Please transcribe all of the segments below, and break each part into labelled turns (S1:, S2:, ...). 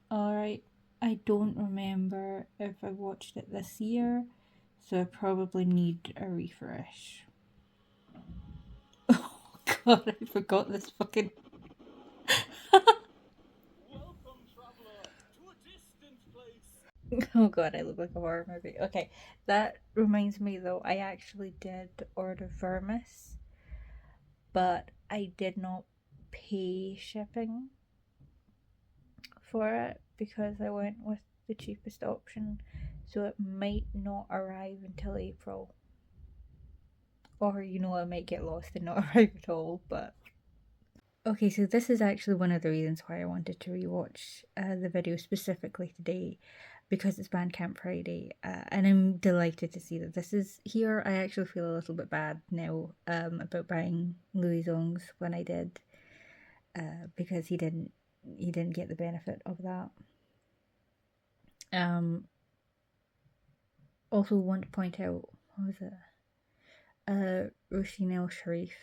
S1: Alright, I don't remember if I watched it this year, so I probably need a refresh. Oh god, I forgot this fucking. Oh god, I look like a horror movie. Okay, that reminds me though, I actually did order Vermis, but I did not pay shipping for it because I went with the cheapest option, so it might not arrive until April. Or, I might get lost and not arrive at all, but. Okay, so this is actually one of the reasons why I wanted to rewatch the video specifically today, because it's Bandcamp Friday, and I'm delighted to see that this is here. I actually feel a little bit bad now about buying Louis Zong's when I did, because he didn't get the benefit of that. Also want to point out, what was it? Roisin El Sharif.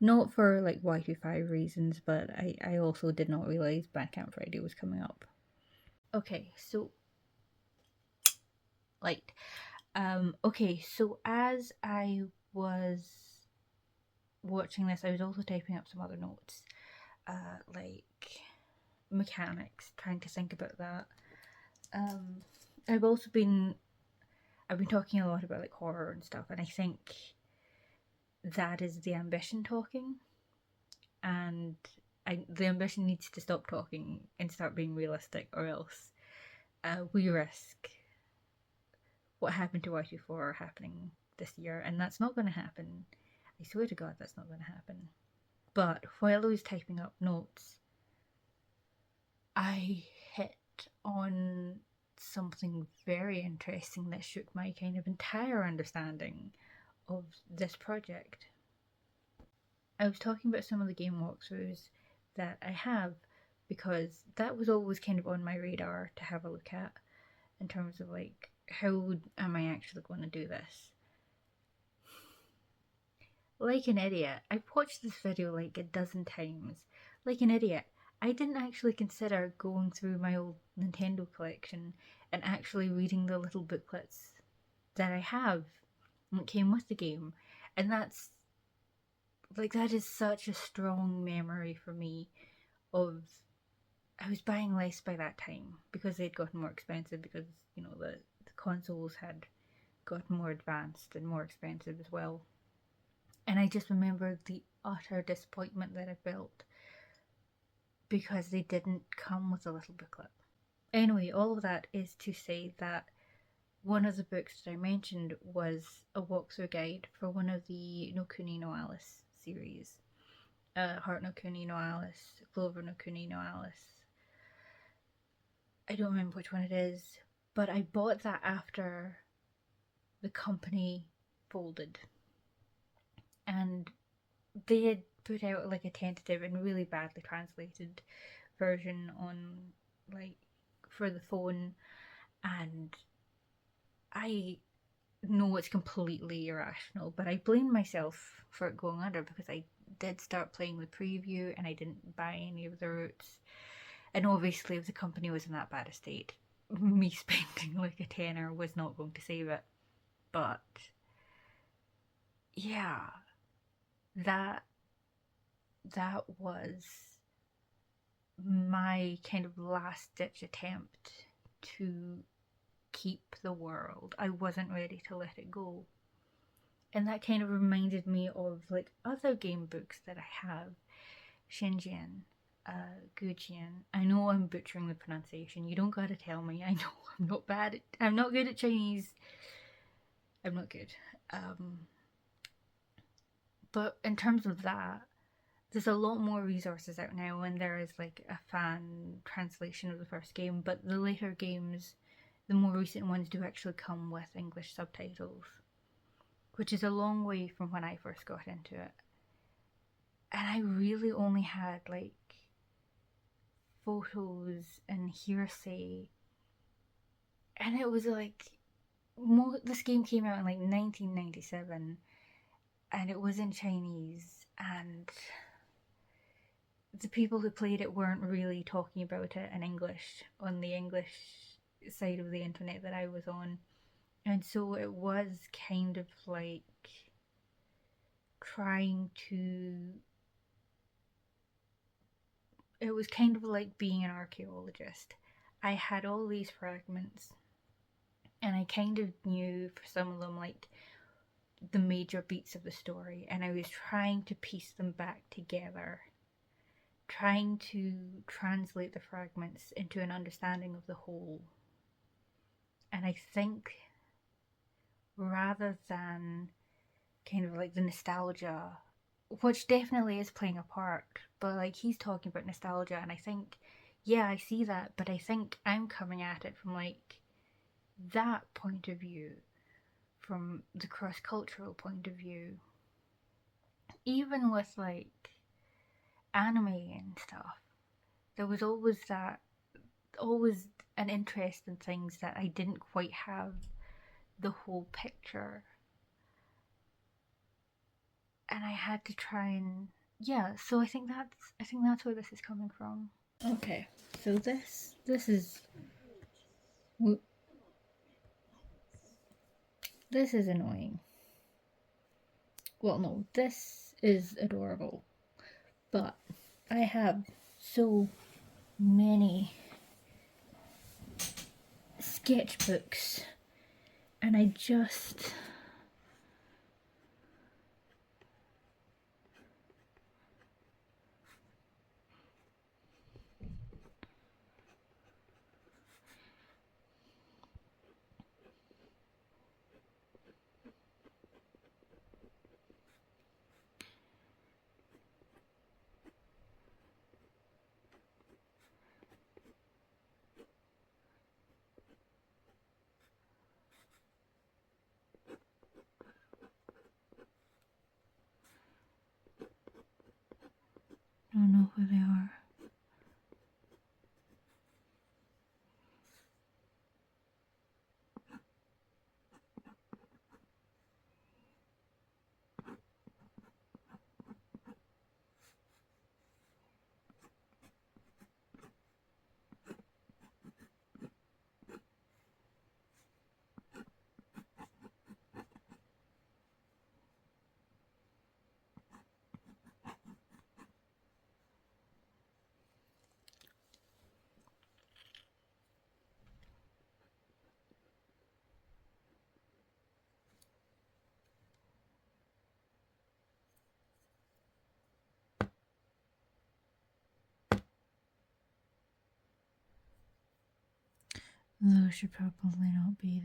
S1: Not for like Y25 reasons, but I also did not realise Bandcamp Friday was coming up. Okay, so light. Okay, so as I was watching this, I was also typing up some other notes, like mechanics, trying to think about that. I've also been talking a lot about like horror and stuff, and I think that is the ambition talking, and the ambition needs to stop talking and start being realistic, or else we risk what happened to Y24 happening this year, and that's not going to happen. I swear to God, that's not going to happen. But while I was typing up notes, I hit on something very interesting that shook my kind of entire understanding of this project. I was talking about some of the game walkthroughs that I have, because that was always kind of on my radar to have a look at, in terms of like, how am I actually going to do this? Like an idiot, I've watched this video like a dozen times. Like an idiot, I didn't actually consider going through my old Nintendo collection and actually reading the little booklets that I have that came with the game. And that is such a strong memory for me of. I was buying less by that time because they'd gotten more expensive, because, the consoles had gotten more advanced and more expensive as well. And I just remember the utter disappointment that I felt because they didn't come with a little booklet. Anyway, all of that is to say that one of the books that I mentioned was a walkthrough guide for one of the No Kuni no Alice series. Heart no Kuni no Alice, Clover no Kuni no Alice. I don't remember which one it is, but I bought that after the company folded. And they had put out like a tentative and really badly translated version on, like, for the phone, and I know it's completely irrational, but I blame myself for it going under, because I did start playing the preview and I didn't buy any of the routes. And obviously, if the company was in that bad a state, me spending like a tenner was not going to save it. But yeah, that was my kind of last ditch attempt to keep the world. I wasn't ready to let it go. And that kind of reminded me of like other game books that I have. Shenzhen, Gujian. I know I'm butchering the pronunciation. You don't gotta tell me. I know I'm not good at Chinese. I'm not good. But in terms of that, there's a lot more resources out now, and there is like a fan translation of the first game, but the later games, the more recent ones, do actually come with English subtitles, which is a long way from when I first got into it. And I really only had like photos and hearsay, and it was like, this game came out in like 1997, and it was in Chinese, and the people who played it weren't really talking about it in English on the English side of the internet that I was on. And so it was kind of like trying to. It was kind of like being an archaeologist. I had all these fragments, and I kind of knew for some of them, like, the major beats of the story, and I was trying to piece them back together, trying to translate the fragments into an understanding of the whole. And I think rather than kind of like the nostalgia, which definitely is playing a part, but like he's talking about nostalgia, and I think, yeah, I see that, but I think I'm coming at it from like that point of view, from the cross cultural point of view. Even with like anime and stuff, there was always an interest in things that I didn't quite have the whole picture, and I had to try and, yeah. So I think that's where this is coming from. Okay, so this is annoying. Well, no, this is adorable, but I have so many sketchbooks, and I just. Don't know who they are. Those should probably not be